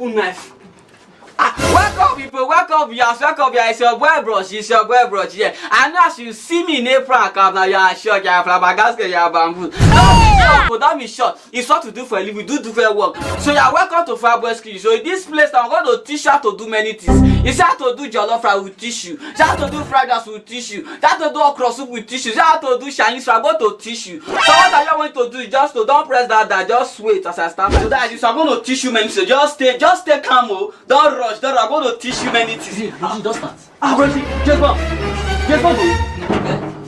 open knife. Welcome people, welcome viewers, welcome viewers. It's your boy Bros, yeah. I know as you see me in April account now, you are shocked, you are flabbergasted, you are bamboo. Don't be shocked. It's what to do for a living, do for work. So you are welcome to Fineboyz. So in this place, I'm going to teach you how to do many things. It's how to do jollof rice with tissue. It's how to do fried rice with tissue. It's how to do okra soup with tissue. It's how to do Chinese rice. I'm going to teach you. So what are you going to do? Just to don't press that, just wait as I start. So that is, I'm going to teach you many things. Just stay calm. Don't rush. I'm going to teach you many things. Don't start. Rosie, JamesBond,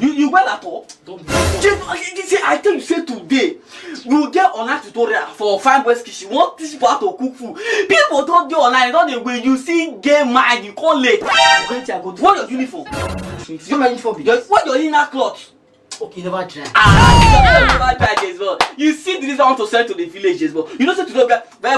you well at all? I tell you, say today, you will get online tutorial for Fineboyz kitchen. Want teach people how to cook food. People don't do online, don't they? When you see game mind, you call late. What your uniform? You my uniform. What your inner cloth? Okay, never try. Never try JamesBond. You see this I want to send to the village, JamesBond. You know, say today, I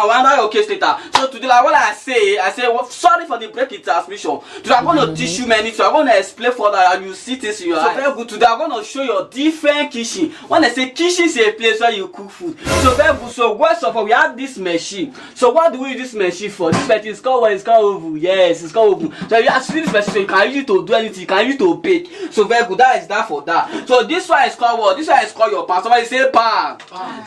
wonder your case later. So today, like what I say, well, sorry for the break in transmission. Today I'm going to teach you many things. I'm going to explain further and you see things in your eyes. So very good. Today I'm going to show you different kitchen. When I say kitchen is a place where you cook food. So very good. So first of all, we have this machine. So what do we use this machine for? This machine is called what? It's called oven. Yes, it's called oven. So you actually this machine, so you can use it to do anything. You can use it to bake. So very good. That is that for that. So this one is called what? This one is called your pan. Somebody say pan.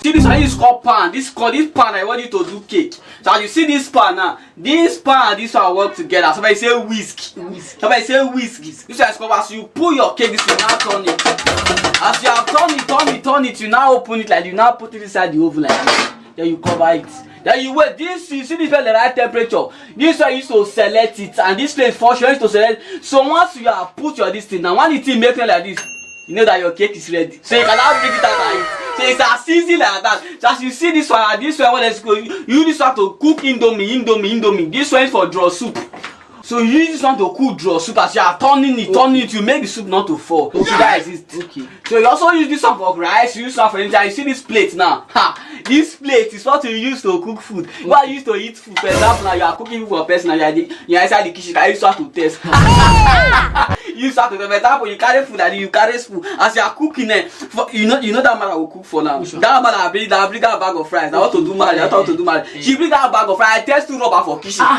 See this one is called pan. This pan I want you to do cake. So as you see this pan now, this pan and this one work together. Somebody say whisk. Somebody say whisk. This one is called as you pull your cake. This will now turn it. As you have turn it, you now open it like you now put it inside the oven like this. Then you cover it. Then you wait. This you see this place the right temperature. This one used to select it, and this place for sure used to select. So once you have put your this thing now, when it make it like this, you know that your cake is ready. So you can now bring it out and eat. So it's as easy like that. So as you see this one, what let's go. You use this one to cook indomie. This one is for draw soup. So you use this one to cook draw soup. As you are turning it, you make the soup not to fall. Okay. So that is it. Okay. So you also use this one for rice. You use this one for anything. You see this plate now. This plate is what you use to cook food. Okay. What you use to eat food. For example, now you are cooking food for a person. Now you are inside the kitchen. You use this one to taste. You start to, for example, you carry food and you carry spoon. As you are cooking it, you know that man I will cook for now. Sure. That man I bring that bag of fries. I want to do marriage. She bring that bag of fries. I test 2 rubber for kitchen. 2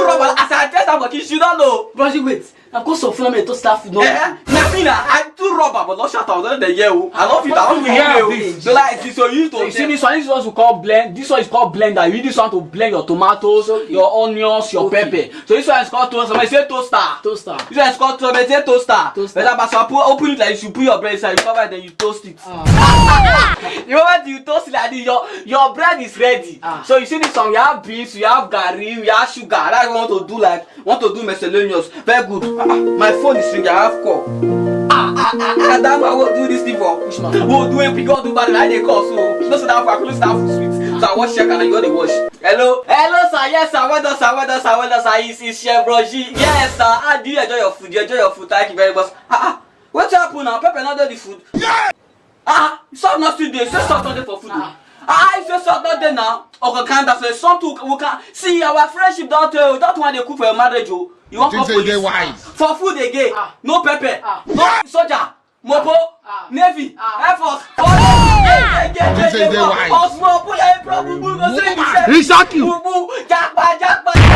rubber. As I test that for kitchen, you don't know. But wait. Of course, so film to staff no. I 2 rubber, but not shut out. The year. I love it. I want to hear. So like this, so you use to. You see this one. This one is called blend. This one is called blender. You use this one to blend your tomatoes, your onions, your pepper. So this one is called toaster. Somebody say toaster. This one is called toaster. But so open it like this. You put your bread inside. You cover it, then you toast it. The moment you toast it like this, your bread is ready. So you see this one. You have beans, you have garri, you have sugar. That's what you want to do miscellaneous. Very good. My phone is ringing. I have call. That man will do this thing for. We'll do it. We go do bad like they call. So you know so that I couldn't start for sweet. So I watch check and I got the wash. Hello, sir. Yes, sir. Well done, sir. It's Chef Roger. Yes, sir. Do you enjoy your food? Thank you very much. What's happened now? Pepper not there the food. Yeah. Salt not still there. Say salt not there for food. If you salt not there now, okay, kind of say something we can see our friendship. Don't want to cook for your marriage. You want police for food again? No pepper, no soldier, mopo, navy, air force. Jackpot.